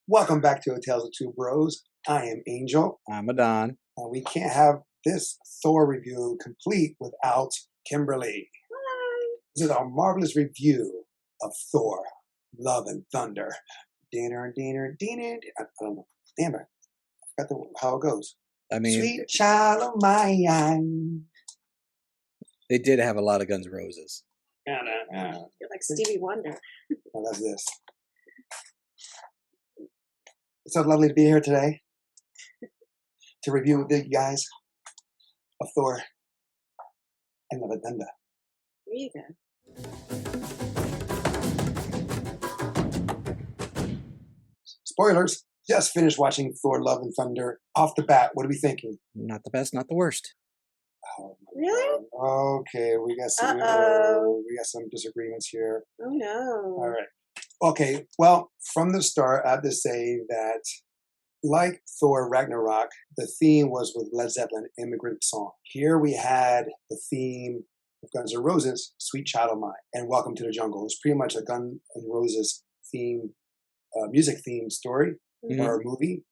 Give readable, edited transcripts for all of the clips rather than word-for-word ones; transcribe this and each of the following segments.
Welcome back to Tales of Two Bros. I am Angel, I'm Adan. and we can't have this Thor review complete without Kimberly. Hi. This is our marvelous review of Thor, Love and Thunder. Dinner. I don't know. Damn it. I forgot how it goes. I mean, Sweet child of mine. they did have a lot of Guns N' Roses. You're like Stevie Wonder. Oh, that's this. It's so lovely to be here today to review with you guys of Thor and Love and Thunder. There you go. Spoilers. Just finished watching Thor: Love and Thunder. Off the bat, what are we thinking? Not the best, not the worst. Oh, Really? God. Okay, we got some. Uh-oh. We got some disagreements here. Oh no. All right. Okay. Well, from the start, I have to say that, like Thor Ragnarok, the theme was with Led Zeppelin, "Immigrant Song." Here we had the theme of Guns N' Roses, "Sweet Child of Mine," and "Welcome to the Jungle." It was pretty much a Guns N' Roses theme, music theme story or movie,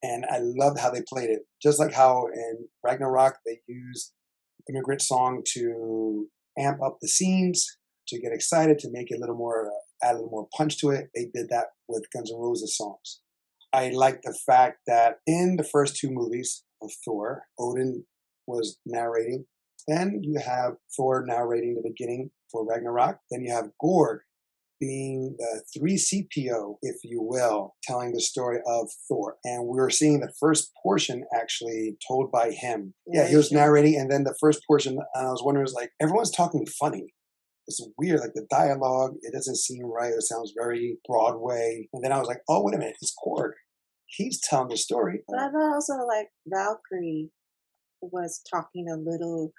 and I loved how they played it. Just like how in Ragnarok they used "Immigrant Song" to amp up the scenes, to get excited, to make it a little more, add a little more punch to it. They did that with Guns N' Roses songs. I like the fact that in the first two movies of Thor, Odin was narrating. Then you have Thor narrating the beginning for Ragnarok. Then you have Gorg being the 3CPO, if you will, telling the story of Thor. And we were seeing the first portion actually told by him. Yeah, he was narrating, and then the first portion, I was wondering, was like, everyone's talking funny. It's weird, like the dialogue, it doesn't seem right. It sounds very Broadway. And then I was like, oh, wait a minute, it's Korg. He's telling the story. But I thought also like Valkyrie was talking a little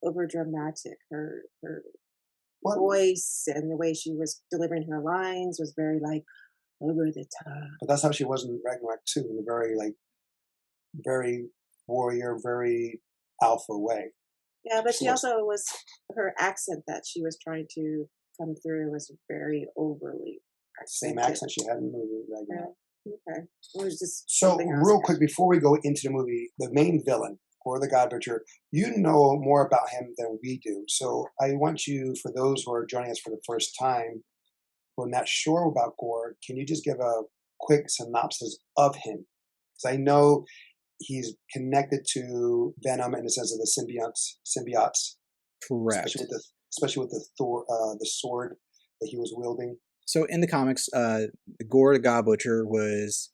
over dramatic. Her voice and the way she was delivering her lines was very like over the top. But that's how she was in Ragnarok too, in a very like very warrior, very alpha way. Yeah, but she also was, her accent that she was trying to come through was very overly Same accent she had in the movie Ragnarok. Okay. It was just so real quick before we go into the movie, the main villain, or the God Butcher, you know more about him than we do. So I want you, for those who are joining us for the first time, who are not sure about Gorg, can you just give a quick synopsis of him? Because I know he's connected to Venom in the sense of the symbiotes. Correct. Especially with the Thor, the sword that he was wielding. So in the comics, Gorr the God Butcher was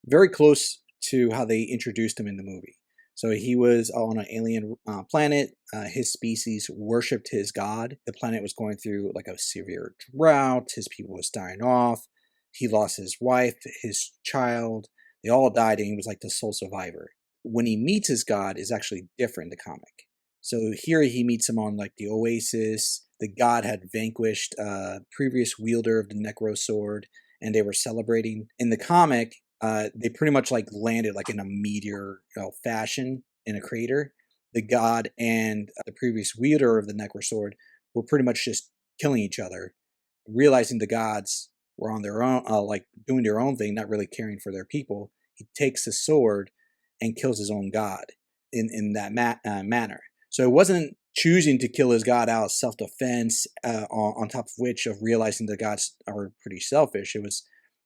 very close to how they introduced him in the movie. So he was on an alien planet. His species worshipped his god. The planet was going through like a severe drought. His people was dying off. He lost his wife, his child. They all died, and he was like the sole survivor. When he meets his god is actually different in the comic. So here he meets him on like the Oasis. The god had vanquished previous wielder of the Necro sword, and they were celebrating. In the comic, they pretty much like landed like in a meteor fashion in a crater. The god and the previous wielder of the Necro sword were pretty much just killing each other, realizing the gods were on their own, like doing their own thing, not really caring for their people. He takes the sword and kills his own god in that manner. So it wasn't choosing to kill his god out of self-defense, on top of which of realizing the gods are pretty selfish. It was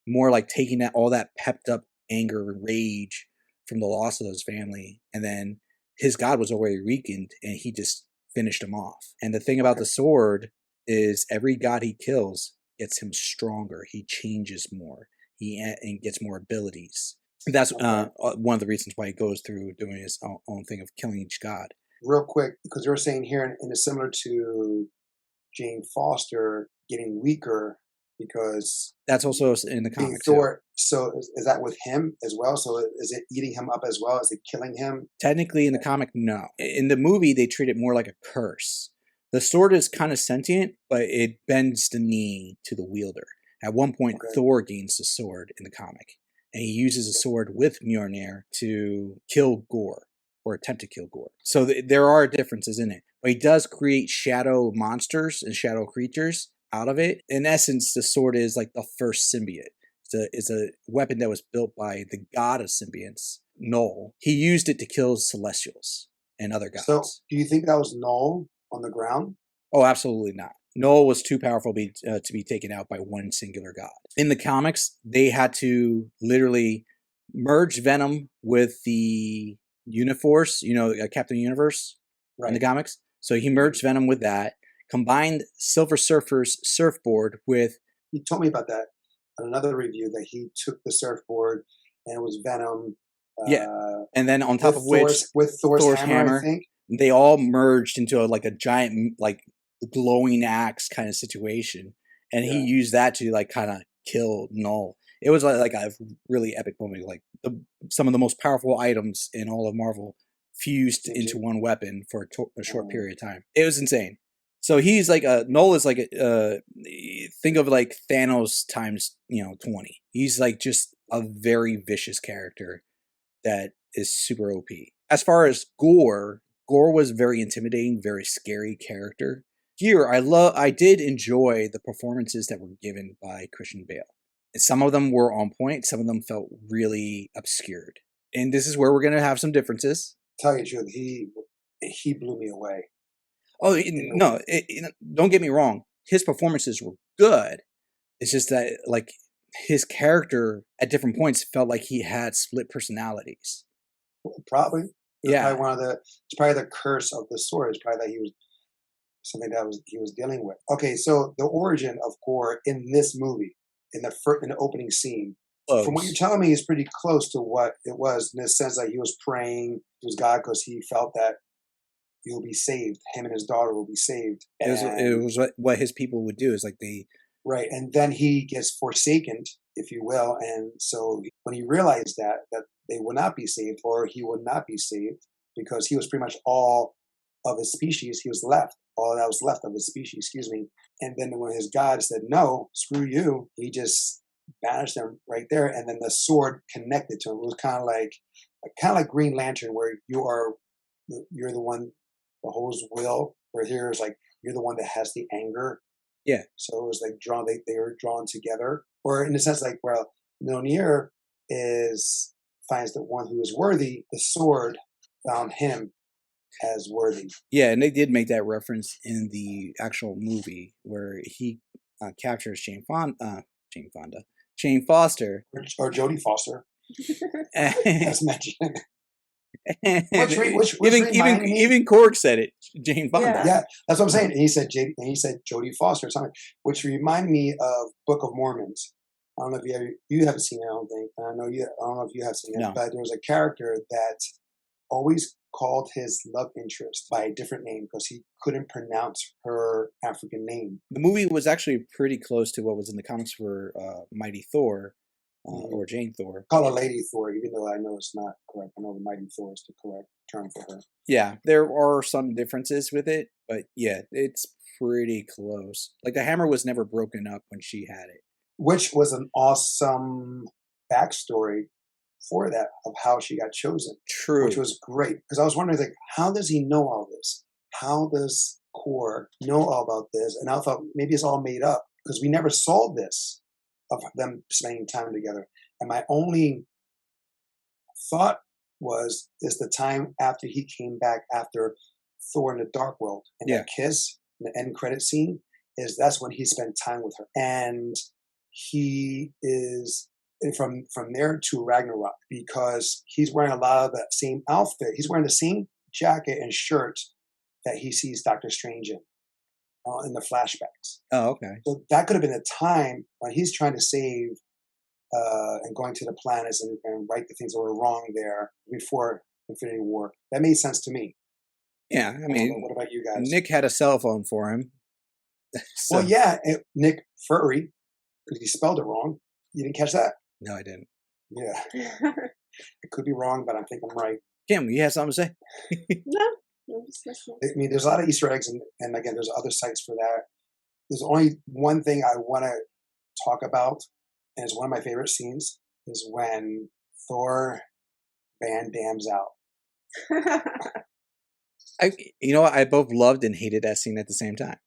more like taking all that pepped up anger and rage from the loss of his family, and then his god was already weakened, and he just finished him off. And the thing about the sword is every god he kills gets him stronger. He changes more. And gets more abilities. That's one of the reasons why he goes through doing his own thing of killing each god. Real quick, because you're saying here, and it's similar to Jane Foster getting weaker because that's also in the comic Thor. Too. So is that with him as well? So is it eating him up as well? Is it killing him? Technically, in the comic, no. In the movie, they treat it more like a curse. The sword is kind of sentient, but it bends the knee to the wielder. At one point, Thor gains the sword in the comic, and he uses the sword with Mjolnir to kill Gorr, or attempt to kill Gorr. So there are differences in it. But he does create shadow monsters and shadow creatures out of it. In essence, the sword is like the first symbiote. It's a weapon that was built by the god of symbionts, Null. He used it to kill Celestials and other gods. So, do you think that was Null on the ground? Oh, absolutely not. Null was too powerful to be taken out by one singular god. In the comics, they had to literally merge Venom with the Uniforce, Captain Universe in the comics. So he merged Venom with that, combined Silver Surfer's surfboard with... He told me about that in another review, that he took the surfboard and it was Venom. And then on top of which... with Thor's hammer, I think. They all merged into a giant, glowing axe kind of situation. And he used that to, kind of kill Null. It was like a really epic moment. Some of the most powerful items in all of Marvel fused into one weapon for a short period of time. It was insane. So he's Null is think of Thanos times 20. He's just a very vicious character that is super OP. As far as Gore was very intimidating, very scary character. Here, I did enjoy the performances that were given by Christian Bale. Some of them were on point. Some of them felt really obscured. And this is where we're going to have some differences. Tell you the truth, he blew me away. Oh, no, don't get me wrong. His performances were good. It's just that, his character at different points felt like he had split personalities. Probably. Yeah. It's probably the curse of the sword. It's probably that he was dealing with. Okay, so the origin of Gore in this movie, in the opening scene, from what you're telling me, is pretty close to what it was, in the sense that he was praying to his God because he felt that he will be saved. Him and his daughter will be saved. It was what his people would do. Is right, and then he gets forsaken, if you will, and so when he realized that they would not be saved, or he would not be saved, because he was pretty much all of his species. He was left. All that was left of his species, excuse me. And then when his God said, no, screw you, he just banished them right there. And then the sword connected to him. It was kind of like Green Lantern, where you're the one that holds will, where here is you're the one that has the anger. Yeah. So it was drawn, they were drawn together. Or in a sense, Mjolnir finds the one who is worthy, the sword found him as worthy. Yeah, and they did make that reference in the actual movie where he captures Jane Foster, or Jodie Foster, as mentioned. Even Korg said it, Jane Fonda. Yeah, that's what I'm saying. And he said Jodie Foster or something, which reminded me of Book of Mormons. I don't know if you haven't seen it. I don't think. I don't know if you have seen it. No. But there was a character that always called his love interest by a different name because he couldn't pronounce her African name. The movie was actually pretty close to what was in the comics for Mighty Thor, or Jane Thor. Call her Lady Thor, even though I know it's not correct. I know the Mighty Thor is the correct term for her. Yeah, there are some differences with it, but yeah, it's pretty close. The hammer was never broken up when she had it. Which was an awesome backstory for that, of how she got chosen. True. Which was great. Because I was wondering, how does he know all this? How does Core know all about this? And I thought maybe it's all made up, because we never saw this, of them spending time together. And my only thought is the time after he came back after Thor in the Dark World, and that kiss, the end credit scene, that's when he spent time with her. And he is from there to Ragnarok, because he's wearing a lot of the same outfit. He's wearing the same jacket and shirt that he sees Doctor Strange in the flashbacks. Oh, okay. So that could have been a time when he's trying to save and going to the planets and right the things that were wrong there before Infinity War. That made sense to me. Yeah, I mean, what about you guys? Nick had a cell phone for him. So. Well, yeah, Nick Furry, because he spelled it wrong. You didn't catch that? No, I didn't. Yeah. I could be wrong, but I think I'm right. Kim, you have something to say? No, I'm just listening. I mean, there's a lot of Easter eggs, and again, there's other sites for that. There's only one thing I want to talk about, and it's one of my favorite scenes, is when Thor Van Damme's out. I both loved and hated that scene at the same time.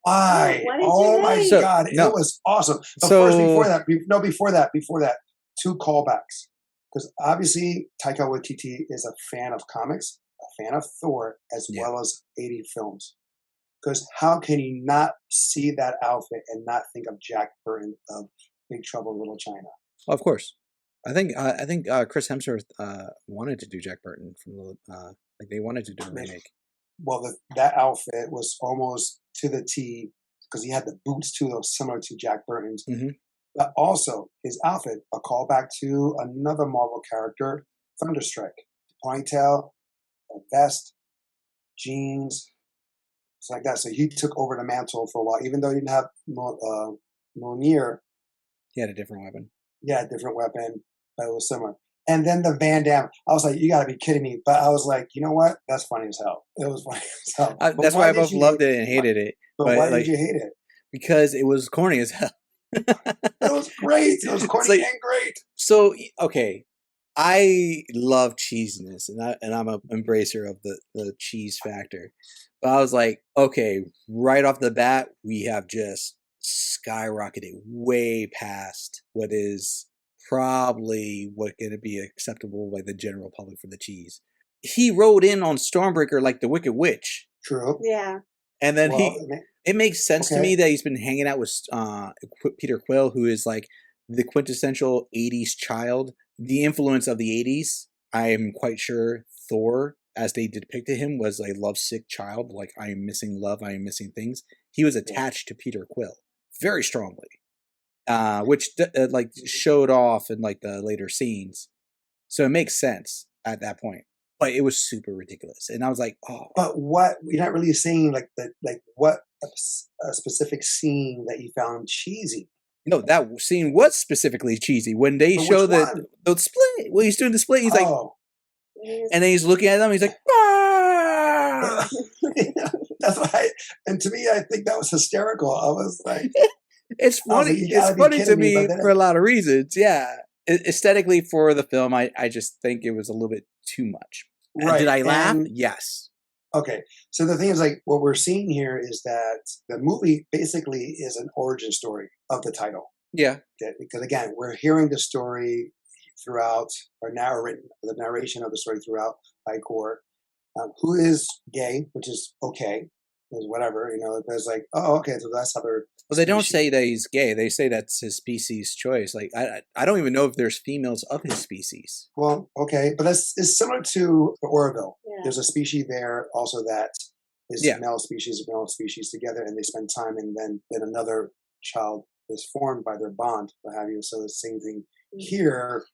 What did you Oh my hate? God, it was awesome. But first, before that, two callbacks. Because obviously Taika Waititi is a fan of comics, a fan of Thor, as well as 80 films. Because how can you not see that outfit and not think of Jack Burton of Big Trouble in Little China? Well, of course. I think Chris Hemsworth wanted to do Jack Burton from like they wanted to do a remake. Well, that outfit was almost to the T because he had the boots too, that was similar to Jack Burton's. Mm-hmm. But also his outfit, a callback to another Marvel character, Thunderstrike. Ponytail, a vest, jeans, it's like that. So he took over the mantle for a while, even though he didn't have Mjolnir. He had a different weapon. Yeah, a different weapon, but it was similar. And then the Van Damme, I was like, you got to be kidding me. But I was like, you know what? That's funny as hell. It was funny as hell. That's why I both loved it and hated it. But why did you hate it? Because it was corny as hell. It was great. It was corny and great. So, okay. I love cheesiness, and I'm an embracer of the cheese factor. But I was like, okay, right off the bat, we have just skyrocketed way past what is probably what going to be acceptable by the general public for the cheese. He rode in on Stormbreaker like the Wicked Witch. True. Yeah. And then it makes sense to me that he's been hanging out with Peter Quill, who is like the quintessential 80s child. The influence of the 80s, I am quite sure Thor, as they depicted him, was a lovesick child. Like, I am missing love, I am missing things. He was attached to Peter Quill very strongly, which like showed off in like the later scenes. So it makes sense at that point. But it was super ridiculous, and I was like, "Oh!" But what you're not really saying, what a specific scene that you found cheesy. No, that scene was specifically cheesy when they show the split. When he's doing the split, he's like, and then he's looking at them. He's like, ah! That's why. And to me, I think that was hysterical. I was like, it's funny. It's funny to me for a lot of reasons. Yeah, aesthetically for the film, I just think it was a little bit too much. Right. Did I laugh? Yes. Okay. So the thing is, like, what we're seeing here is that the movie basically is an origin story of the title. Yeah. Because again, we're hearing the story throughout, or the narration of the story throughout by Gore, who is gay, which is okay. Is whatever, it's like, oh, okay, so that's how they're. Well, they don't say that he's gay. They say that's his species' choice. Like, I don't even know if there's females of his species. Well, okay, but it's similar to the Orville. Yeah. There's a species there also that is male species together, and they spend time, and then another child is formed by their bond, what have you. So the same thing here,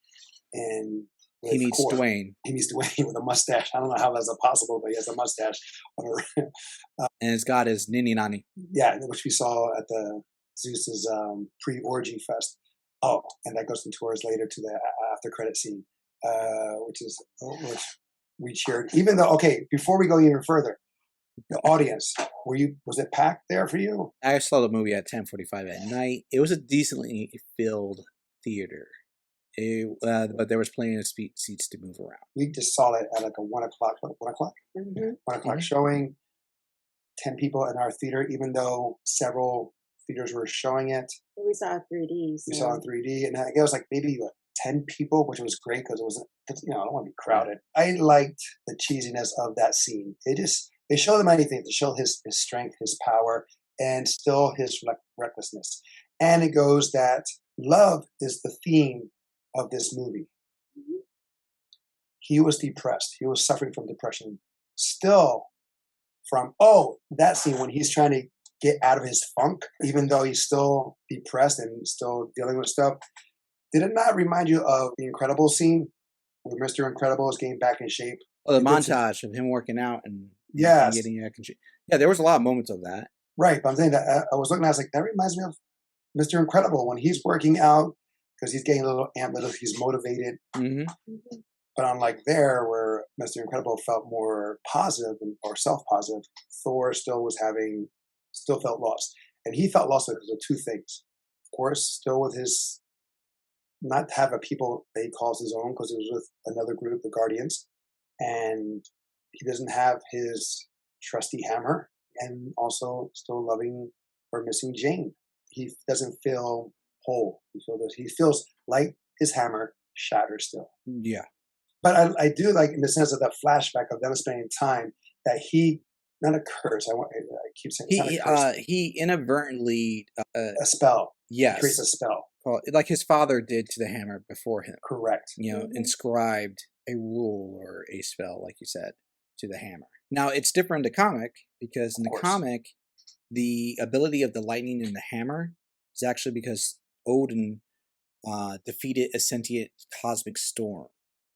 and he meets Dwayne. He meets Dwayne with a mustache. I don't know how that's possible, but he has a mustache. And it's got his Nini Nani. Yeah, which we saw at the Zeus's pre-orgy fest. Oh, and that goes into ours later to the after credit scene, which we cheered. Even though, okay, before we go even further, the audience, was it packed there for you? I saw the movie at 10:45 at night. It was a decently filled theater. But there was plenty of seats to move around. We just saw it at like a 1 o'clock? Mm-hmm. 1 o'clock showing. 10 people in our theater, even though several theaters were showing it. We saw 3D. So. We saw in 3D, and I think it was like maybe 10 people, which was great because it wasn't. I don't want to be crowded. I liked the cheesiness of that scene. It showed him anything. It showed his strength, his power, and still his recklessness. And it goes that love is the theme of this movie. Mm-hmm. He was depressed. He was suffering from depression. Still, from that scene when he's trying to get out of his funk, even though he's still depressed and still dealing with stuff. Did it not remind you of the Incredible scene where Mr. Incredible is getting back in shape? Oh, the montage of him working out and getting back in shape. Yeah, there was a lot of moments of that. Right, but I'm saying that I was looking at it, I was like, that reminds me of Mr. Incredible when he's working out because he's getting a little amped, he's motivated. Mm-hmm. But unlike there, where Mr. Incredible felt more positive or self-positive, Thor still felt lost. And he felt lost because of two things. Of course, still with his, not to have a people that he calls his own, because he was with another group, the Guardians. And he doesn't have his trusty hammer. And also still loving or missing Jane. He doesn't feel whole. He feels like his hammer shattered still. Yeah. But I do like in the sense of the flashback of them spending time that he, not a curse. I keep saying it's not a curse. He inadvertently A spell. yes, He creates a spell. Like his father did to the hammer before him. Correct. Inscribed a rule or a spell, like you said, to the hammer. Now it's different in the comic because in the comic, the ability of the lightning in the hammer is actually because Odin defeated a sentient cosmic storm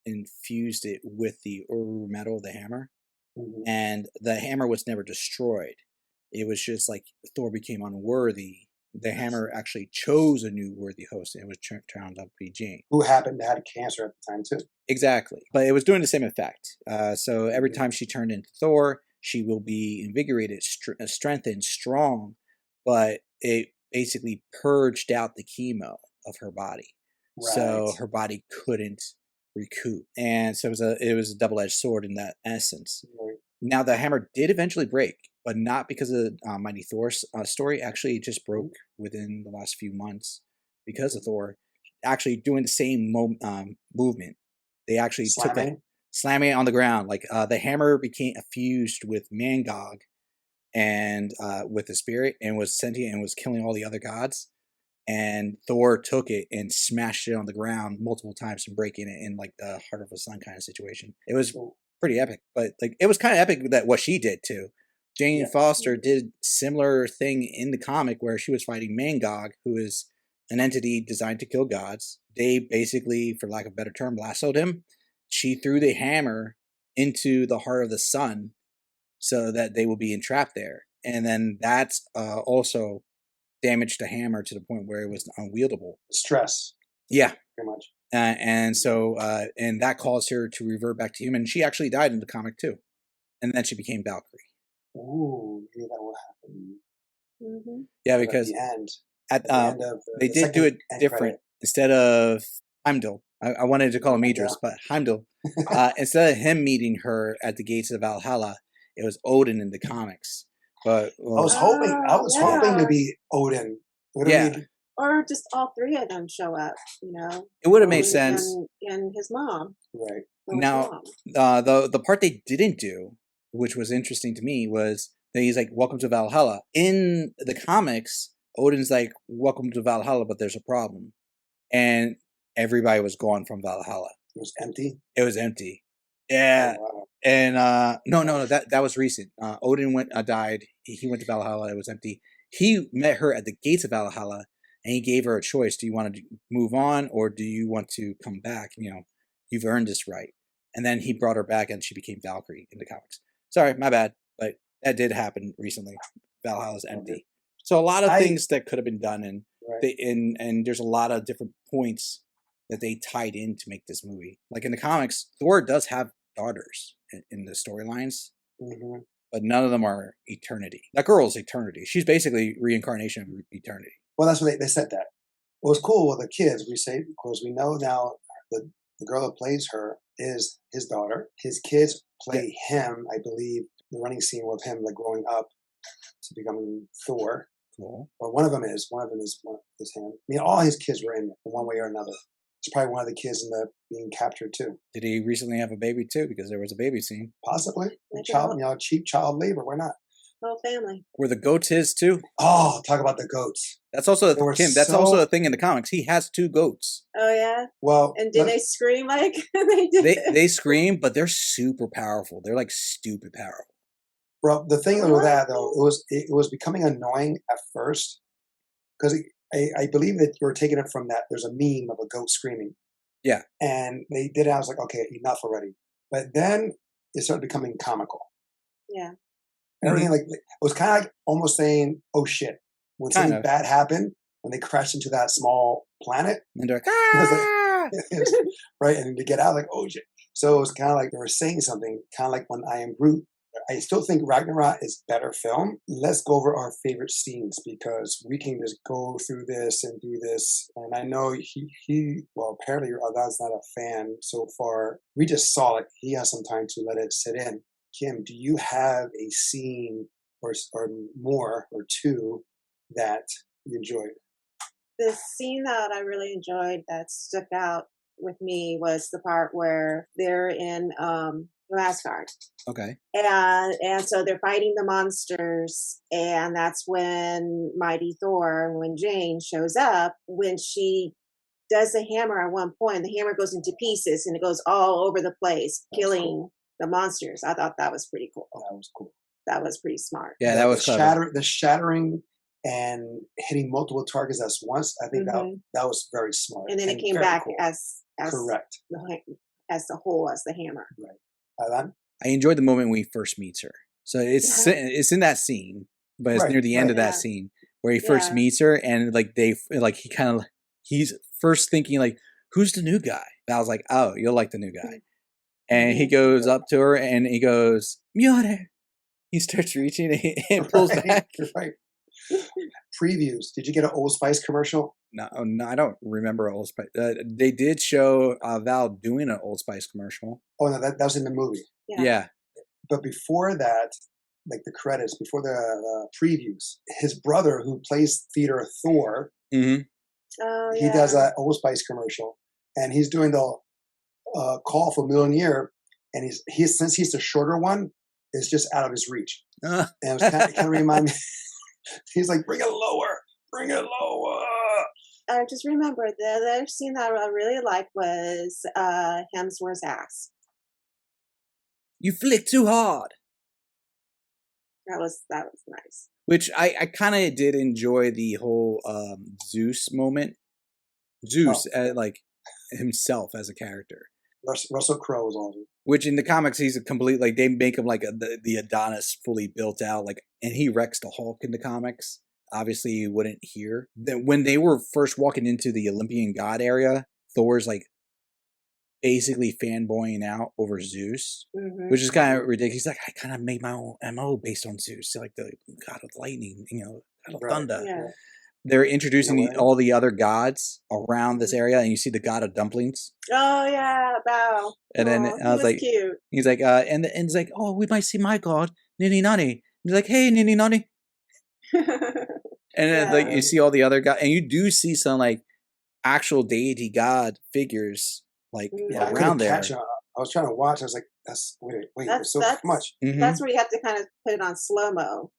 and fused it with the Uru metal of the hammer. And the hammer was never destroyed. It was just like Thor became unworthy. The hammer actually chose a new worthy host, and it was turned out to be Jane, who happened to have cancer at the time too. Exactly, but it was doing the same effect. So every time she turned into Thor, she will be invigorated, strengthened, strong, but it basically purged out the chemo of her body, so her body couldn't recoup, and so it was a double-edged sword in that essence. Now the hammer did eventually break, but not because of Mighty Thor's story. Actually, it just broke within the last few months because of Thor actually doing the same movement. They actually took it, slamming it on the ground. Like the hammer became fused with Mangog and with the spirit, and was sentient and was killing all the other gods. And Thor took it and smashed it on the ground multiple times and breaking it in like the Heart of a Sun kind of situation. It was pretty epic, but like it was kind of epic that what she did too. Jane Foster did similar thing in the comic where she was fighting Mangog, who is an entity designed to kill gods. They basically, for lack of a better term, lassoed him. She threw the hammer into the Heart of the Sun so that they will be entrapped there. And then that's also damaged the hammer to the point where it was unwieldable. Stress. Yeah. Pretty much. And so, and that caused her to revert back to human. She actually died in the comic too. And then she became Valkyrie. Ooh, maybe that will happen. Yeah, because at the end of they did do it different. Credit. Instead of Heimdall, I wanted to call him Idris, but Heimdall, instead of him meeting her at the gates of Valhalla, it was Odin in the comics. But I was hoping to be Odin. Or just all three of them show up, you know. It would have made sense. And his mom. Right. Now, the part they didn't do, which was interesting to me, was that he's like, "Welcome to Valhalla." In the comics, Odin's like, "Welcome to Valhalla," but there's a problem, and everybody was gone from Valhalla. It was empty. It was empty. Yeah. Oh, wow. And no, that was recent. Odin died. He went to Valhalla. It was empty. He met her at the gates of Valhalla, and he gave her a choice. Do you want to move on, or do you want to come back? You know, you've earned this right. And then he brought her back, and she became Valkyrie in the comics. Sorry, my bad, but that did happen recently. Valhalla's empty. So a lot of things that could have been done, and and there's a lot of different points that they tied in to make this movie. Like in the comics, Thor does have daughters in the storylines, but none of them are Eternity. That girl's Eternity. She's basically reincarnation of Eternity. Well, that's what they said that. What was cool with the kids, we say, because we know now the girl that plays her is his daughter. His kids play him, I believe, the running scene with him, like growing up to becoming Thor. Cool. Or one of them is him. I mean, all his kids were in it in one way or another. It's probably one of the kids being captured too. Did he recently have a baby too? Because there was a baby scene. Possibly. Cheap child labor. Why not? Whole family. Were the goats his too? Oh, talk about the goats. That's also That's also a thing in the comics. He has 2 goats. Oh yeah. Well, and did they scream like they did? They scream, but they're super powerful. They're like stupid powerful. Well, the thing with that though, it was becoming annoying at first because I believe that you were taking it from that. There's a meme of a goat screaming. Yeah. And they did it. I was like, okay, enough already. But then it started becoming comical. Yeah. And everything it was kind of like almost saying, "Oh shit!" When something bad happened, when they crashed into that small planet, and they're like, right, and to get out, like, "Oh shit!" So it was kind of like they were saying something, kind of like when I Am Groot. I still think Ragnarok is better film. Let's go over our favorite scenes because we can just go through this and do this. And I know well, apparently Adan's not a fan so far. We just saw it. He has some time to let it sit in. Kim, do you have a scene or more or 2 that you enjoyed? The scene that I really enjoyed that stuck out with me was the part where they're in Asgard. Okay. And so they're fighting the monsters, and that's when Mighty Thor, when Jane shows up, when she does the hammer at one point, the hammer goes into pieces and it goes all over the place, killing the monsters. I thought that was pretty cool. That was cool. That was pretty smart. Yeah, that was clever. The shattering and hitting multiple targets at once. I think that was very smart. And then it came back cool. as correct as the whole, as the hammer. Right. Adan? I enjoyed the moment when he first meets her. So it's in that scene, but it's near the end of that scene where he first meets her, and like he's first thinking like, who's the new guy? And I was like, oh, you'll like the new guy. And he goes up to her and he goes, Mjolnir. He starts reaching and pulls back. Right. Previews. Did you get an Old Spice commercial? No, I don't remember Old Spice. They did show Val doing an Old Spice commercial. Oh no, that was in the movie. Yeah. But before that, like the credits, before the previews, his brother, who plays Theater Thor, he does an Old Spice commercial, and he's doing the call for Millionaire, and he's since he's the shorter one, it's just out of his reach. And it was kind of remind me. He's like, bring it lower, bring it lower. I just remember the other scene that I really liked was Hemsworth's ass. You flick too hard. That was nice. Which I kind of did enjoy the whole Zeus moment. Zeus, like himself as a character. Russell Crowe is awesome. Which in the comics he's a complete, like they make him like the Adonis fully built out, like, and he wrecks the Hulk in the comics. Obviously you wouldn't hear that when they were first walking into the Olympian god area. Thor's like basically fanboying out over Zeus, which is kind of ridiculous. He's like, I kind of made my own MO based on Zeus, like the god of lightning, god of thunder. Yeah. They're introducing all the other gods around this area, and you see the god of dumplings. Oh yeah, Bao. And then I was like, cute. He's like, and he's like, oh, we might see my god, Nini Nani. He's like, hey, Nini Nani. And then like you see all the other gods, and you do see some like actual deity god figures like around there. I was trying to watch. I was like, wait, there's so much. That's where you have to kind of put it on slow-mo.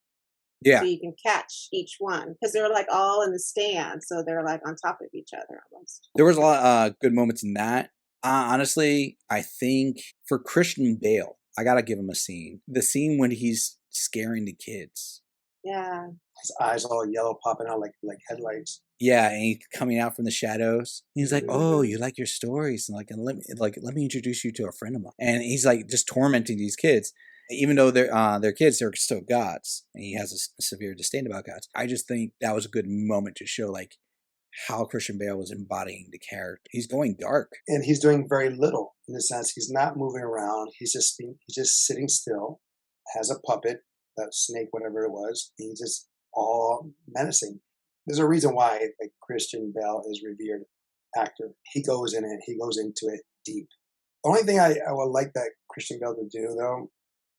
Yeah. So you can catch each one because they're like all in the stand, so they're like on top of each other almost. There was a lot of good moments in that. Honestly, I think for Christian Bale, I gotta give him a scene. The scene when he's scaring the kids. Yeah. His eyes all yellow, popping out like headlights. Yeah, and he's coming out from the shadows. He's like, "Oh, you like your stories?" And let me introduce you to a friend of mine. And he's like just tormenting these kids. Even though they're kids, they're still gods. And he has a severe disdain about gods. I just think that was a good moment to show like how Christian Bale was embodying the character. He's going dark, and he's doing very little in the sense he's not moving around. He's just sitting still. Has a puppet, that snake, whatever it was. He's just all menacing. There's a reason why like Christian Bale is revered actor. He goes in it. He goes into it deep. The only thing I would like that Christian Bale to do though.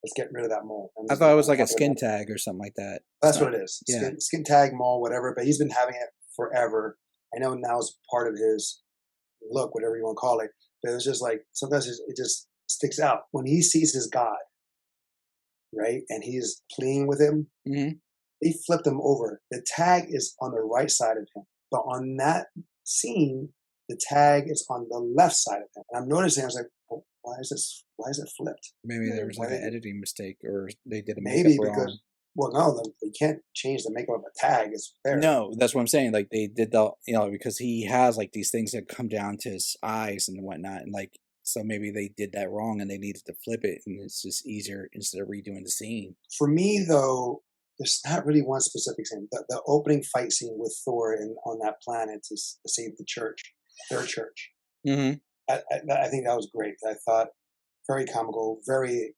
Let's get rid of that mole. I thought it was like a skin tag or something like that. That's what it is. Yeah. Skin tag, mole, whatever. But he's been having it forever. I know now it's part of his look, whatever you want to call it. But it was just like, sometimes it just sticks out. When he sees his God, right, and he's pleading with him, he flipped him over. The tag is on the right side of him. But on that scene, the tag is on the left side of him. And I'm noticing, I was like, well, why is it flipped? Maybe there was like an editing mistake, or they did a makeup wrong. Because no, they can't change the makeup of a tag. It's there. No, that's what I'm saying. Like they did because he has like these things that come down to his eyes and whatnot, and like so maybe they did that wrong and they needed to flip it, and it's just easier instead of redoing the scene. For me, though, there's not really one specific scene. The opening fight scene with Thor on that planet to save the church, their church. I think that was great. I thought very comical, very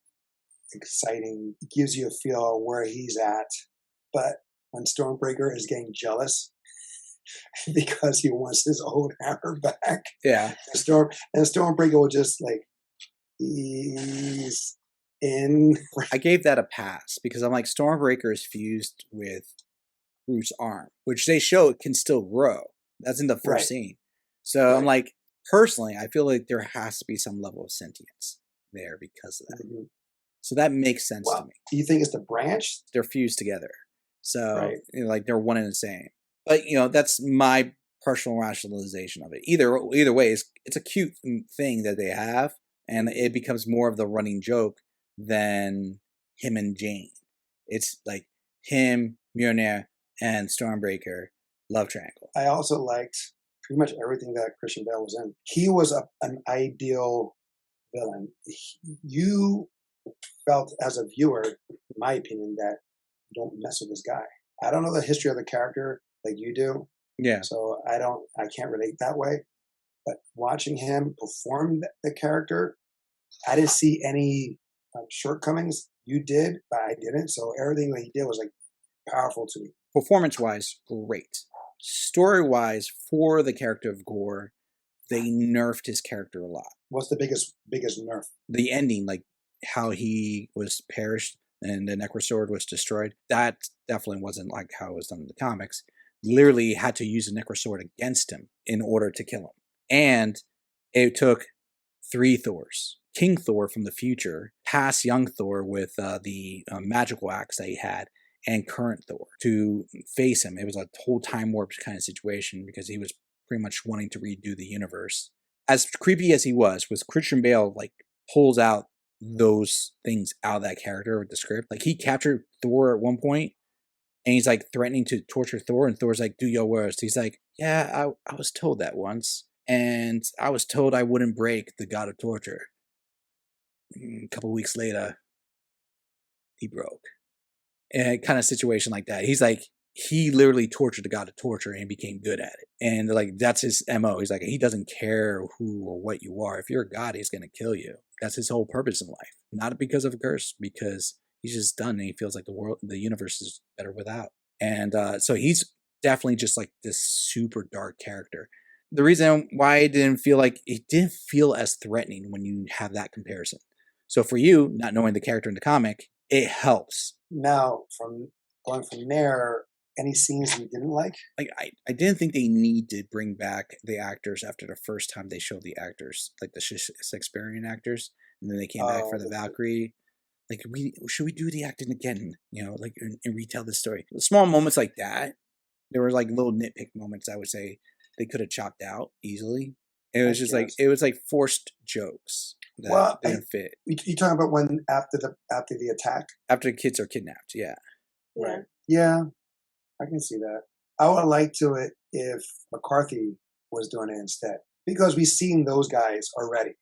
exciting. It gives you a feel of where he's at. But when Stormbreaker is getting jealous because he wants his old hammer back, Stormbreaker will just like ease in. I gave that a pass because I'm like Stormbreaker is fused with Groot's arm, which they show it can still grow. That's in the first scene. So I'm like, personally, I feel like there has to be some level of sentience there because of that. So that makes sense to me. Do you think it's the branch? They're fused together. So like they're one and the same. But that's my personal rationalization of it. Either way, it's a cute thing that they have, and it becomes more of the running joke than him and Jane. It's like him, Mjolnir, and Stormbreaker love triangle. I also liked pretty much everything that Christian Bale was in. He was an ideal villain. You felt as a viewer, in my opinion, that you don't mess with this guy. I don't know the history of the character like you do. Yeah. So I can't relate that way. But watching him perform the character, I didn't see any shortcomings. You did, but I didn't. So everything that he did was like powerful to me. Performance-wise, great. Story-wise, for the character of Gore, they nerfed his character a lot. What's the biggest nerf? The ending, like how he was perished and the Necrosword was destroyed. That definitely wasn't like how it was done in the comics. Literally had to use the Necrosword against him in order to kill him. And it took 3 Thors. King Thor from the future, past young Thor with the magical axe that he had, and current Thor to face him. It was a whole time warp kind of situation because he was pretty much wanting to redo the universe. As creepy as he was Christian Bale like pulls out those things out of that character with the script. Like he captured Thor at one point and he's like threatening to torture Thor, and Thor's like, do your worst. He's like, yeah, I was told that once. And I was told I wouldn't break the god of torture. A couple weeks later, he broke. And kind of situation like that. He's like, he literally tortured the god of torture and became good at it. And like, that's his MO. He's like, he doesn't care who or what you are. If you're a god, he's going to kill you. That's his whole purpose in life. Not because of a curse, because he's just done and he feels like the universe is better without. And so he's definitely just like this super dark character. The reason why it didn't feel as threatening when you have that comparison. So for you, not knowing the character in the comic, it helps. Now, from going from there, any scenes you didn't like? Like I didn't think they need to bring back the actors after the first time they showed the actors, like the Shakespearean actors, and then they came back for the Valkyrie. Like, should we do the acting again? Like and retell the story. Small moments like that. There were like little nitpick moments. I would say they could have chopped out easily. It was just like it was like forced jokes that didn't fit. You talking about when after the attack? After the kids are kidnapped, yeah. Right. Yeah, I can see that. I would have liked to it if McCarthy was doing it instead, because we've seen those guys already,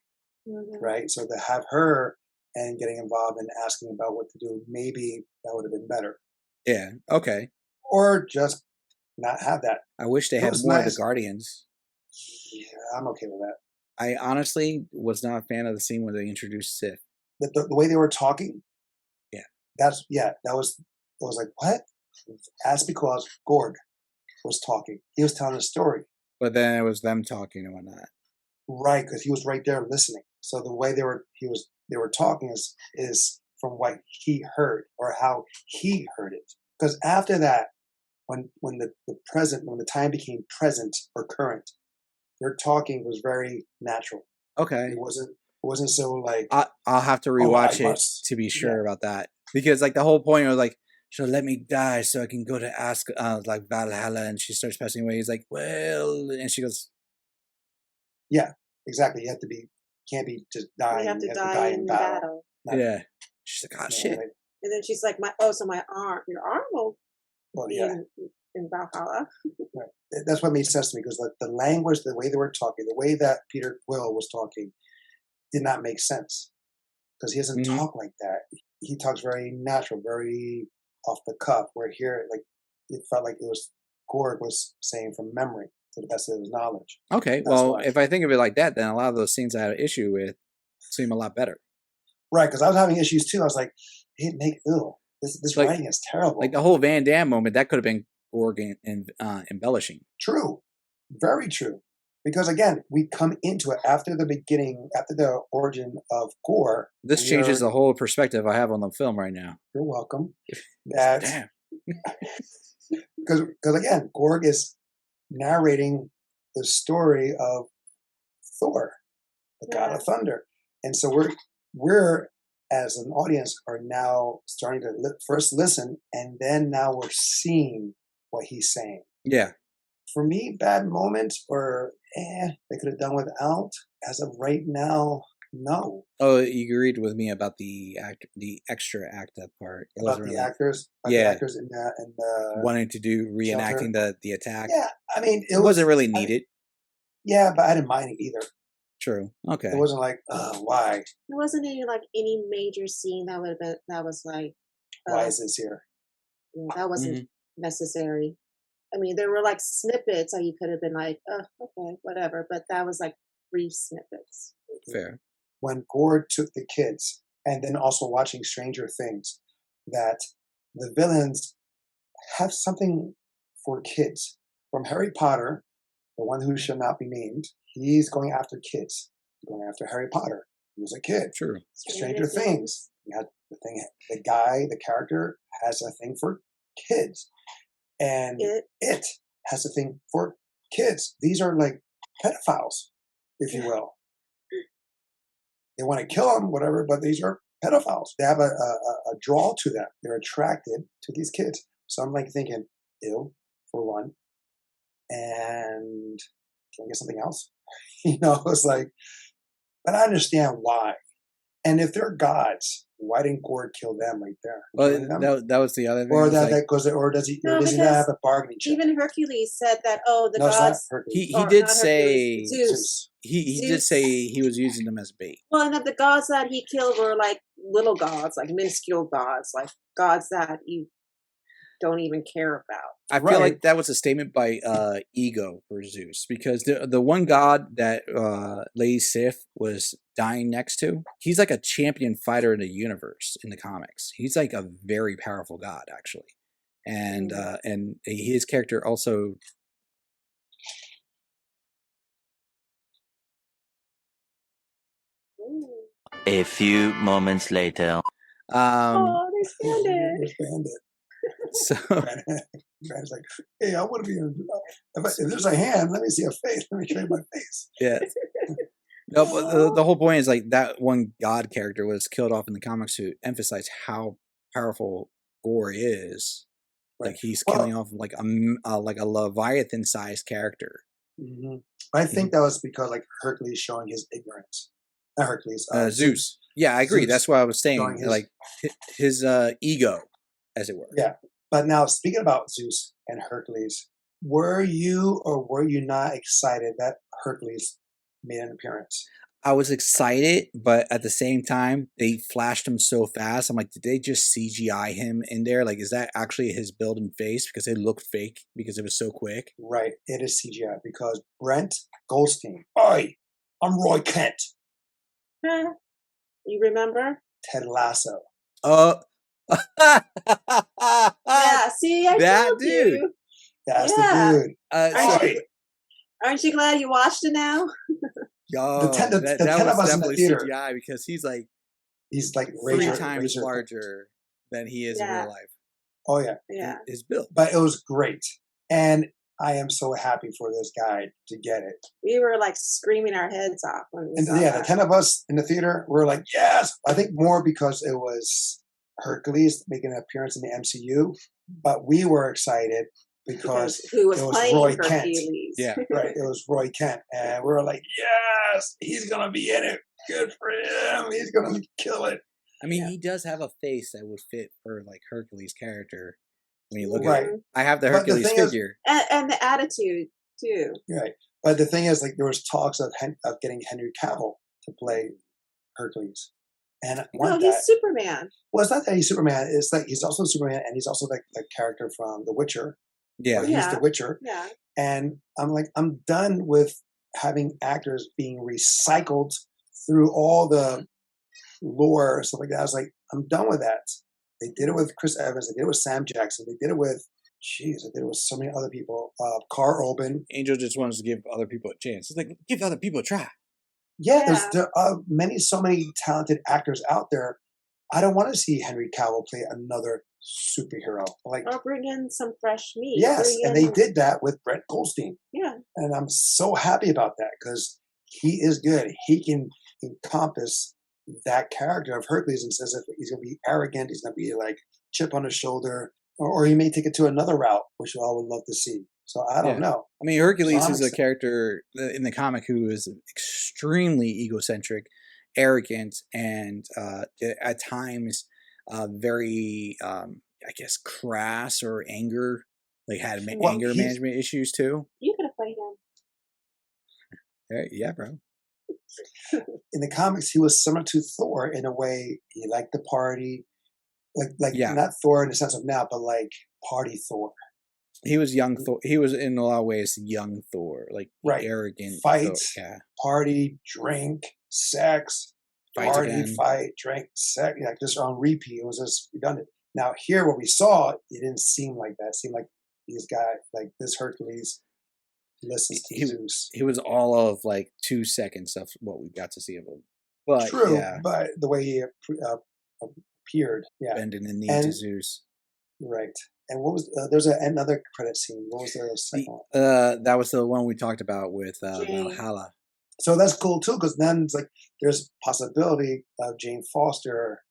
right? So to have her and getting involved and asking about what to do, maybe that would have been better. Yeah. Okay. Or just not have that. I wish they had more of the Guardians. Yeah, I'm okay with that. I honestly was not a fan of the scene where they introduced Sif. The way they were talking. Yeah. That was like, what? That's because Gorg was talking. He was telling a story. But then it was them talking and whatnot. Right, because he was right there listening. So the way they were talking is from what he heard or how he heard it. Because after that, when the time became present or current, their talking was very natural. Okay. It wasn't so like I'll have to rewatch it to be sure about that. Because like the whole point was like, she'll let me die so I can go to ask like Valhalla, and she starts passing away. He's like, well, and she goes, yeah, exactly. Can't be just dying. You have to die in battle. Yeah. She's like, oh shit. Right. And then she's like, your arm will be in Valhalla. Right. That's what made sense to me, because the language, the way they were talking, the way that Peter Quill was talking did not make sense, because he doesn't talk like that. He talks very natural, very off the cuff, where here, like, it felt like it was Gorg was saying from memory to the best of his knowledge. Okay, well, if I think of it like that, then a lot of those scenes I had an issue with seem a lot better. Right, because I was having issues too. I was like, this like, writing is terrible. Like the whole Van Damme moment, that could have been Gorg and embellishing. True, very true. Because again, we come into it after the origin of Gore. This changes the whole perspective I have on the film right now. You're welcome. That Damn. because again, Gorg is narrating the story of Thor, the god of thunder, and so we're as an audience are now starting to first listen, and then now we're seeing what he's saying. Yeah. For me, bad moments or they could have done without. As of right now, no. Oh, you agreed with me about the extra act that part. It About wasn't the really, actors, yeah, the actors in the wanting to do shelter. reenacting the attack. Yeah, I mean, It wasn't really needed. Yeah, but I didn't mind it either. True. Okay. It wasn't like, why? There wasn't any major scene that would have been that was like, Why is this here? Yeah, that wasn't necessary. I mean, there were like snippets that you could have been like, oh, okay, whatever. But that was like brief snippets. Fair. When Gord took the kids, and then also watching Stranger Things, that the villains have something for kids. From Harry Potter, the one who shall not be named, he's going after kids. He's going after Harry Potter. He was a kid. True. Stranger Things. You had the character has a thing for kids. And it has a thing for kids. These are like pedophiles, if you will. They want to kill them, whatever, but these are pedophiles. They have a draw to them. They're attracted to these kids. So I'm like thinking, ew, for one. And can I get something else? It's like, but I understand why. And if they're gods, why didn't Gord kill them right there? Well, that was the other thing. Or does he not have a bargaining chip? Even Hercules said that. Oh, the gods. He did say Zeus. He did say he was using them as bait. Well, and that the gods that he killed were like little gods, like minuscule gods, like gods that you don't even care about. I feel like that was a statement by ego for Zeus, because the one god that Lady Sif was dying next to, he's like a champion fighter in the universe in the comics. He's like a very powerful god, actually, and his character also. A few moments later. They disbanded. So Grant's like, hey, I want to be if there's a hand, let me see a face. Let me show you my face. Yeah. No, but the whole point is like that one god character was killed off in the comics to emphasize how powerful Gore is. Right. Like he's killing off like a Leviathan-sized character. Mm-hmm. I think that was because like Hercules showing his ignorance. Not Hercules. Zeus. Yeah, I agree. Zeus. That's what I was saying. His ego, as it were. Yeah. But now, speaking about Zeus and Hercules, were you or were you not excited that Hercules made an appearance? I was excited, but at the same time, they flashed him so fast. I'm like, did they just CGI him in there? Like, is that actually his build and face? Because it looked fake because it was so quick. Right. It is CGI because Brent Goldstein. Oi, I'm Roy Kent. You remember? Ted Lasso. Yeah, see, I that told dude. You. That's the dude. Aren't you glad you watched it now? Yo, that was definitely CGI because he's like 3 times larger than he is in real life. Oh yeah, yeah. His build, but it was great, and I am so happy for this guy to get it. We were like screaming our heads off when we saw that. The 10 of us in the theater were like, yes! I think more because it was Hercules making an appearance in the MCU, but we were excited because who was playing Roy Hercules. Kent. Yeah, right. It was Roy Kent, and we were like, yes, he's gonna be in it. Good for him. He's gonna kill it. I mean, he does have a face that would fit for like Hercules' character. When you look at it, I have the Hercules figure and the attitude too. Right, but the thing is, like, there was talks of getting Henry Cavill to play Hercules, and he's Superman. Well, it's not that he's Superman. It's like he's also Superman, and he's also like the character from The Witcher. Yeah, he's The Witcher. Yeah, and I'm like, I'm done with having actors being recycled through all the lore and stuff like that. I was like, I'm done with that. They did it with Chris Evans. They did it with Sam Jackson. They did it with, they did it with so many other people. Carl Urban. Angel just wants to give other people a chance. It's like, give other people a try. Yeah, there are so many talented actors out there. I don't want to see Henry Cavill play another superhero. Like, or bring in some fresh meat. yes, and they in, did that with Brett Goldstein. Yeah. And I'm so happy about that because he is good. He can encompass that character of Hercules and says if he's going to be arrogant, he's going to be like chip on his shoulder, or he may take it to another route, which we all would love to see. So I don't know. I mean, Hercules So is a character in the comic who is extremely egocentric, arrogant, and at times very, I guess, crass or anger. Like had anger management issues too. You could have played him. Yeah, bro. In the comics, he was similar to Thor in a way. He liked the party, like not Thor in the sense of now, but like party Thor. He was young Thor. He was in a lot of ways young Thor, like arrogant. Fight, Thor. Party, drink, sex, fight, drink, sex. Like just on repeat. It was just redundant. Now here, what we saw, it didn't seem like that. It seemed like these guys, like this Hercules, listens to Zeus. He was all of like 2 seconds of what we got to see of him. But true, but the way he appeared, bending the knee to Zeus, right? And what was there's another credit scene? What was the second one? That was the one we talked about with Valhalla. So that's cool too, because then it's like there's possibility of Jane Foster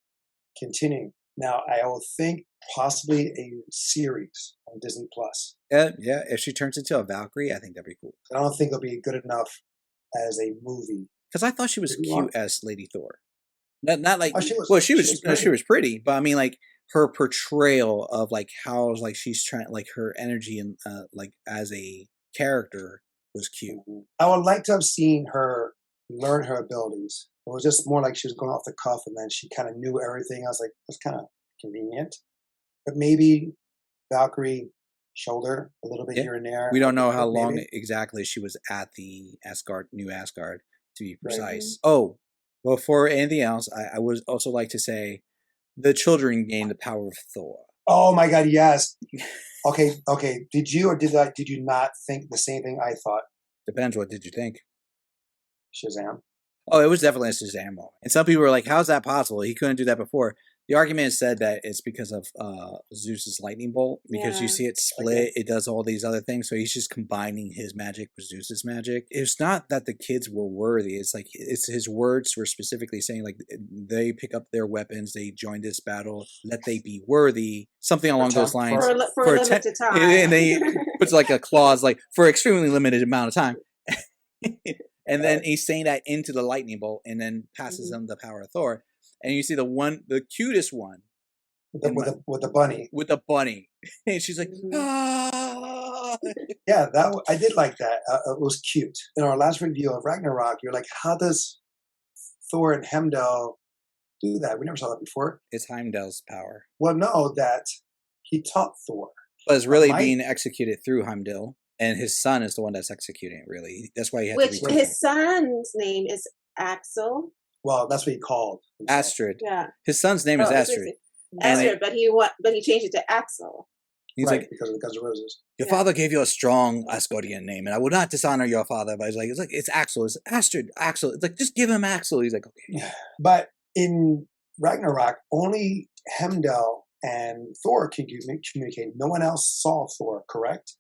continuing. Now I will think possibly a series on Disney Plus. Yeah, if she turns into a Valkyrie, I think that'd be cool. I don't think it'll be good enough as a movie. Because I thought she was cute as Lady Thor. Not like she was pretty, but I mean like her portrayal of like how like she's trying, like her energy and like as a character was cute. I would like to have seen her learn her abilities. It was just more like she was going off the cuff, and then she kind of knew everything. I was like, that's kind of convenient. But maybe Valkyrie shoulder a little bit here and there. We don't know how long exactly she was at the New Asgard, to be precise. Right. Oh, before anything else, I would also like to say the children gained the power of Thor. Oh my God, yes. Okay. Did you or did you not think the same thing I thought? Depends. What did you think? Shazam. Oh, it was definitely a Shazam moment. And some people were like, how's that possible? He couldn't do that before. The argument said that it's because of Zeus's lightning bolt, because you see it split, it does all these other things, so he's just combining his magic with Zeus's magic. It's not that the kids were worthy, it's like it's his words were specifically saying like they pick up their weapons, they join this battle, let they be worthy, something along those lines. For a limited time. And they puts like a clause like for extremely limited amount of time. And then he's saying that into the lightning bolt and then passes them the power of Thor. And you see the cutest one. With the bunny. With the bunny. And she's like, ah. Yeah, I did like that. It was cute. In our last review of Ragnarok, you're like, how does Thor and Heimdall do that? We never saw that before. It's Heimdall's power. Well, no, that he taught Thor. But it's really being executed through Heimdall. And his son is the one that's executing it, really. That's why he had to be his son's name is Axel. Well, that's what he called himself. Astrid. Yeah. His son's name is Astrid. Astrid, but he changed it to Axel. He's like, because of the Guns N' Roses. Your father gave you a strong Asgardian name, and I will not dishonor your father. But it's Axel. It's Astrid. Axel. It's like, just give him Axel. He's like, okay. But in Ragnarok, only Heimdall and Thor can communicate. No one else saw Thor, correct?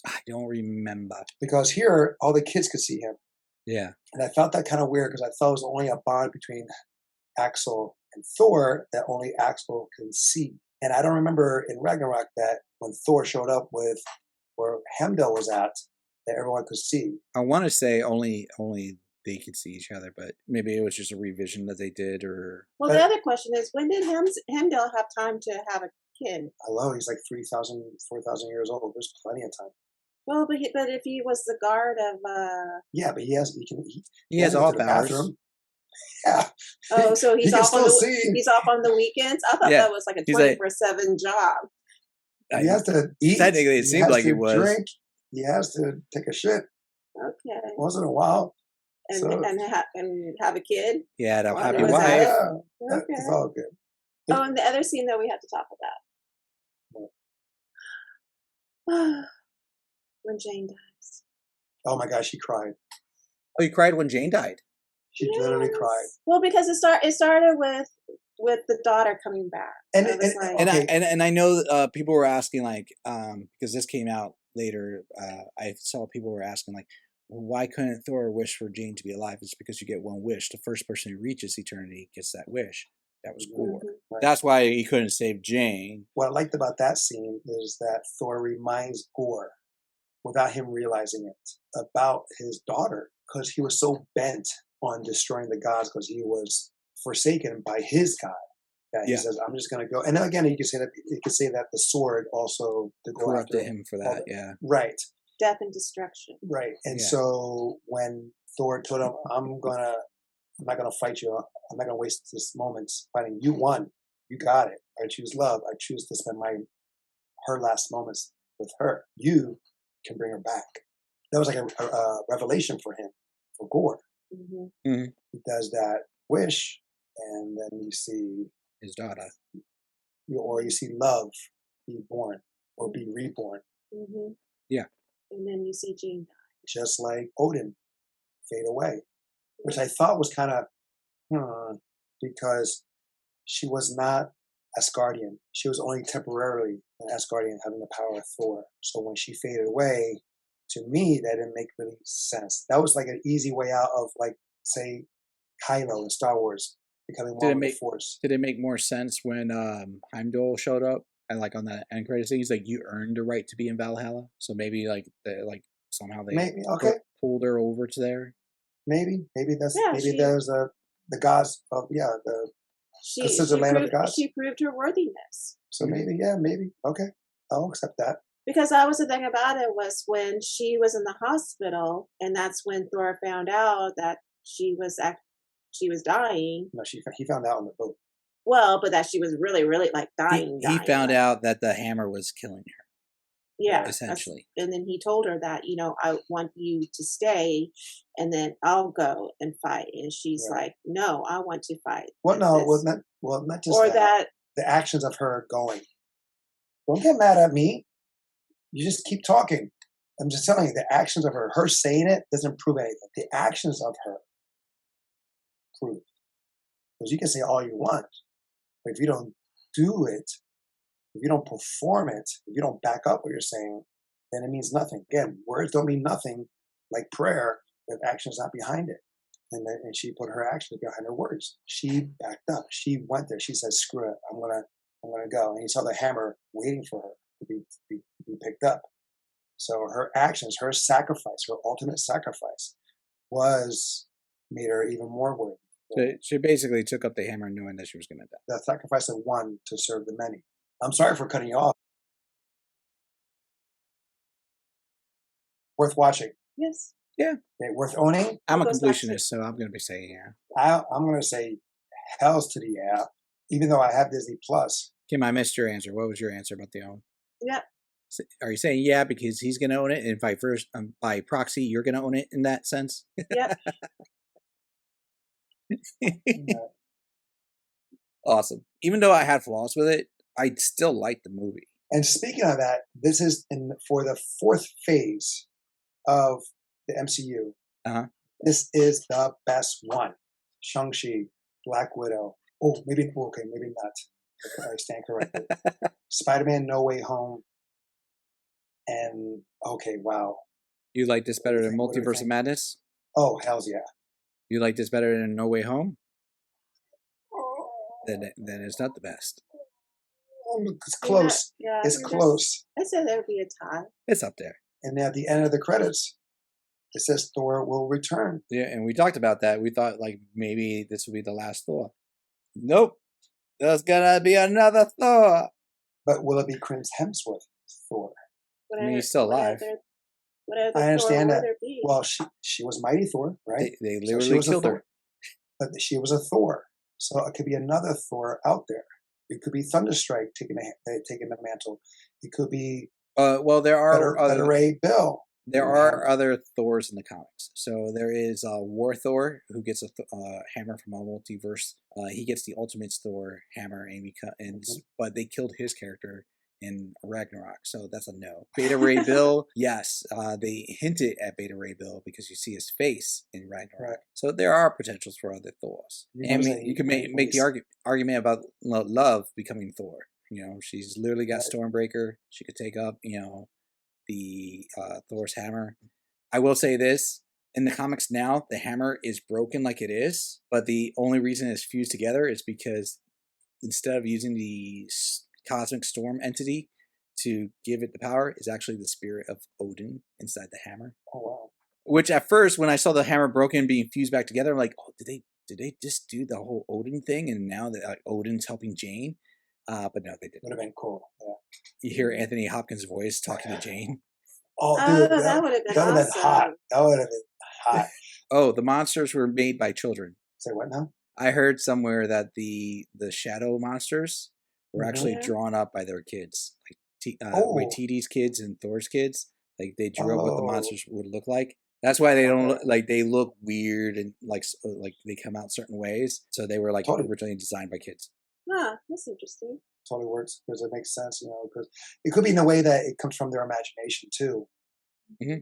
I don't remember. Because here, all the kids could see him. Yeah. And I felt that kind of weird because I thought it was only a bond between Axel and Thor that only Axel can see. And I don't remember in Ragnarok that when Thor showed up with where Heimdall was at, that everyone could see. I want to say only they could see each other, but maybe it was just a revision that they did. Well, the other question is, when did Heimdall have time to have a kid? Hello, he's like 3,000, 4,000 years old. There's plenty of time. Well, but if he was the guard of yeah, but he has all powers. Yeah. Oh, so he's off on the weekends. I thought that was like a 24/7 job. He has to eat. Technically, it seemed like it was. Drink. He has to take a shit. Okay. Once in a while. And have a kid. Yeah, a happy wife. Yeah. Okay. It's all good. Oh, and the other scene that we had to talk about. When Jane dies. Oh my gosh, she cried. Oh, you cried when Jane died? She literally cried. Well, because it started with with the daughter coming back. And I was like, okay. And I know people were asking like because this came out later. I saw people were asking like, why couldn't Thor wish for Jane to be alive? It's because you get one wish. The first person who reaches eternity gets that wish. That was Gore. Right. That's why he couldn't save Jane. What I liked about that scene is that Thor reminds Gore, without him realizing it, about his daughter, because he was so bent on destroying the gods because he was forsaken by his god. That he says, "I'm just going to go." And then again, you could say that the sword also to go Corrupted after him for that. Yeah. Right. death and destruction. Right. And so when Thor told him, I'm not gonna fight you. I'm not gonna waste this moment fighting. You won. You got it. I choose love. I choose to spend her last moments with her. You can bring her back. That was like a revelation for him, for Gore. Mm-hmm. Mm-hmm. He does that wish, and then you see his daughter, or you see love be born or be reborn. Mm-hmm. Yeah. And then you see Jane die. Just like Odin fade away, which I thought was kind of because she was not Asgardian. She was only temporarily an Asgardian having the power of Thor. So when she faded away, to me, that didn't make really sense. That was like an easy way out of, like, say, Kylo in Star Wars becoming one with the Force. Did it make more sense when Heimdall showed up and like on the end credits thing? He's like, you earned the right to be in Valhalla. So maybe somehow they pulled her over to there. Maybe there's the gods of this is the land of the gods. She proved her worthiness. So maybe okay, I'll accept that. Because that was the thing about it was when she was in the hospital, and that's when Thor found out that she was dying. No, he found out on the boat. Well, but that she was really, really like dying. He found out that the hammer was killing her. Yeah, essentially. And then he told her that, I want you to stay, and then I'll go and fight. And she's like, "No, I want to fight." Well, not just that. The actions of her going. Don't get mad at me. You just keep talking. I'm just telling you, the actions of her saying it doesn't prove anything. The actions of her prove. Because you can say all you want, but if you don't do it, if you don't perform it, if you don't back up what you're saying, then it means nothing. Again, words don't mean nothing, like prayer, if action's not behind it. And she put her actions behind her words. She backed up. She went there. She said, "Screw it. I'm gonna go." And you saw the hammer waiting for her to be picked up. So her actions, her sacrifice, her ultimate sacrifice, made her even more worthy. So she basically took up the hammer knowing that she was going to die. The sacrifice of one to serve the many. I'm sorry for cutting you off. Worth watching. Yes. Yeah. Okay, worth owning. I'm a completionist, so I'm going to be saying yeah. I'm going to say hells to the yeah, even though I have Disney Plus. Kim, I missed your answer. What was your answer about the own? Yep. Are you saying yeah because he's going to own it, and by proxy, you're going to own it in that sense? Yep. Awesome. Even though I had flaws with it, I still liked the movie. And speaking of that, this is for the fourth phase of the MCU. Uh-huh. This is the best one. Shang-Chi, Black Widow. Oh, maybe not. I stand corrected. Spider-Man No Way Home. And, okay, wow. You like this better than Multiverse of Madness? Oh, hells yeah. You like this better than No Way Home? Then it's not the best. It's close. Yeah, it's close. I said there would be a tie. It's up there. And at the end of the credits, it says Thor will return. Yeah, and we talked about that. We thought like maybe this would be the last Thor. Nope. There's gonna be another Thor. But will it be Chris Hemsworth Thor? I mean, he's still alive. I understand that. Well, she was Mighty Thor, right? They literally killed her. But she was a Thor. So it could be another Thor out there. It could be Thunderstrike taking the mantle. It could be there are other Ray Bill. There are other Thors in the comics. So there is War Thor, who gets a hammer from a multiverse. He gets the Ultimate Thor hammer, but they killed his character in Ragnarok, so that's a no. Beta Ray Bill, yes, they hinted at Beta Ray Bill because you see his face in Ragnarok. Right. So there are potentials for other Thors. And you can make the argument about Love becoming Thor. You know, she's literally got Stormbreaker. She could take up, you know, the Thor's hammer. I will say this. In the comics now, the hammer is broken like it is, but the only reason it's fused together is because instead of using the cosmic storm entity to give it the power, is actually the spirit of Odin inside the hammer. Oh wow! Which at first, when I saw the hammer broken being fused back together, I'm like, oh, did they just do the whole Odin thing? And now that Odin's helping Jane, but no, they didn't. Would have been cool. Yeah. You hear Anthony Hopkins' voice talking to Jane. Oh, dude, that would have been awesome. Been hot. That would have been hot. Oh, the monsters were made by children. Say what now? I heard somewhere that the shadow monsters were actually drawn up by their kids, like Waititi's kids and Thor's kids. Like they drew up what the monsters would look like. That's why they don't look like they look weird and like they come out certain ways. So they were like originally designed by kids. Huh, that's interesting. Totally works because it makes sense, you know. Because it could be in a way that it comes from their imagination too. Mm-hmm.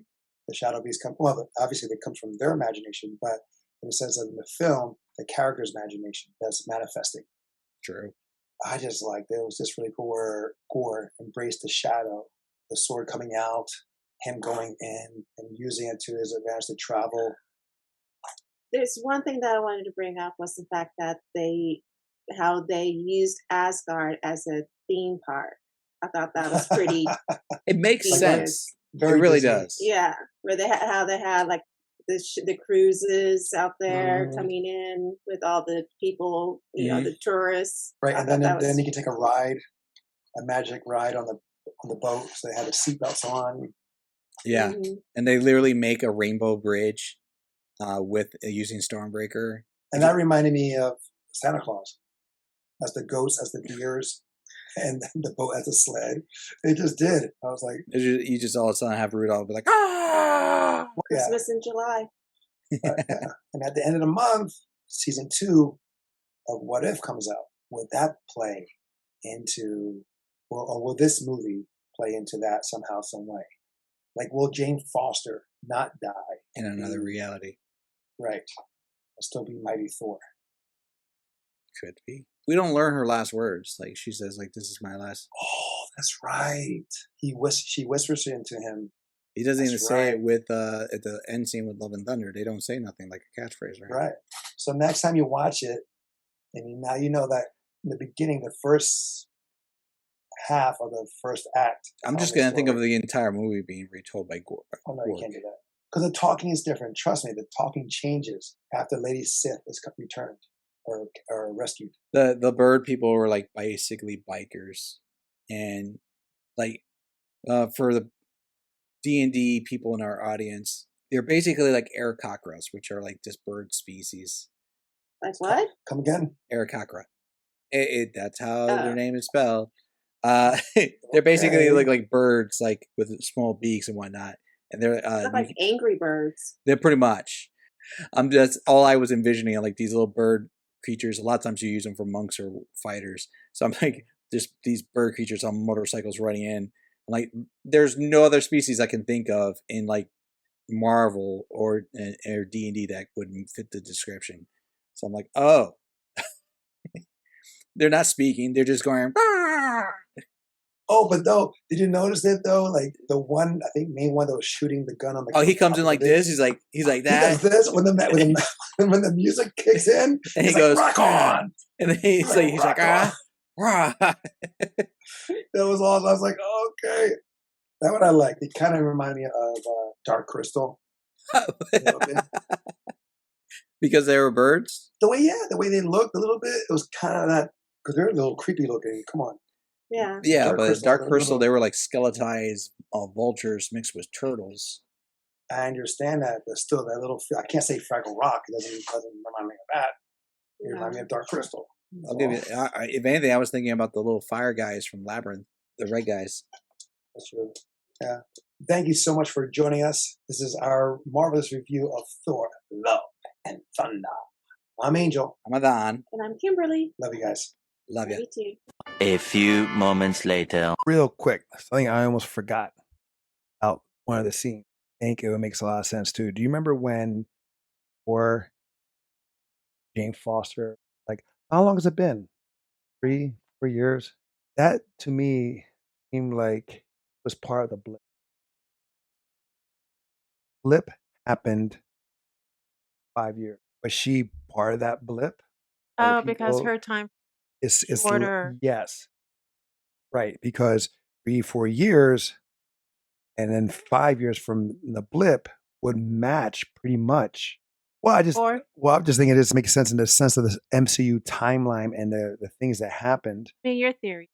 The shadow beasts come obviously they come from their imagination, but in a sense that in the film, the character's imagination that's manifesting. True. I just like it was just really cool where Gore embraced the shadow, the sword coming out, him going in and using it to his advantage to travel. There's one thing that I wanted to bring up was the fact that how they used Asgard as a theme park. I thought that was pretty. It makes sense. It Very really busy. does. Yeah, where how they had like the cruises out there coming in with all the people, you know, the tourists. Right, and then you can take a ride, a magic ride on the boat. So they had the seatbelts on. Yeah, and they literally make a rainbow bridge with using Stormbreaker. And that reminded me of Santa Claus, as the goats, as the deers, and the boat as a sled. It just did. I was like, you just all of a sudden have Rudolph be like, ah! Christmas in July. Yeah. And at the end of the month, season 2 of What If comes out. Would that play into, or will this movie play into that somehow, some way? Like, will Jane Foster not die in another reality? Right. Will still be Mighty Thor. Could be. We don't learn her last words. Like she says, like, "This is my last." Oh, that's right. She whispers into him. He doesn't even say it with at the end scene with Love and Thunder. They don't say nothing like a catchphrase, right? Right. So next time you watch it, and now you know that in the beginning, the first half of the first act. I'm just gonna think of the entire movie being retold by Gore. Oh no, you can't do that because the talking is different. Trust me, the talking changes after Lady Sif is returned or rescued. The bird people were like basically bikers, and like for the D&D people in our audience, they're basically like Aarakocras, which are like this bird species. Like what? Come again? Aarakocra. That's how their name is spelled. They're basically like birds, like with small beaks and whatnot, and they're like angry birds. They're pretty much. That's all I was envisioning, like these little bird creatures. A lot of times you use them for monks or fighters. So I'm like, just these bird creatures on motorcycles running in. Like, there's no other species I can think of in like Marvel or D&D that would fit the description. So I'm like, oh, they're not speaking; they're just going. Oh, but though, did you notice it though? Like the one, I think main one that was shooting the gun on the. Oh, he comes in like this. He's like that. He does this when the music kicks in, and he goes, "Rock on!" And then he's like, ah. That was awesome. I was like, okay, that what I liked. It kind of reminded me of Dark Crystal. Because they were birds. The way they looked a little bit, it was kind of that because they're a little creepy looking. Come on. Yeah. Yeah, but Dark Crystal, they were like skeletized vultures mixed with turtles. I understand that, but still, that little, I can't say Fraggle Rock. It doesn't remind me of that. It reminds me of Dark Crystal. I'll give you, if anything, I was thinking about the little fire guys from Labyrinth, the red guys. That's true. Yeah. Thank you so much for joining us. This is our marvelous review of Thor, Love and Thunder. I'm Angel. I'm Adan. And I'm Kimberly. Love you guys. Love ya. Me too. A few moments later. Real quick, something I almost forgot about one of the scenes. I think it makes a lot of sense too. Do you remember when or Jane Foster, like, how long has it been? 3, 4 years? That to me seemed like was part of the blip. Blip happened 5 years. Was she part of that blip? Are the Oh, because people her time it's shorter. yes, right, because 3, 4 years and then 5 years from the blip would match pretty much. Or I'm just thinking it just makes sense in the sense of this MCU timeline and the things that happened. I mean, your theory.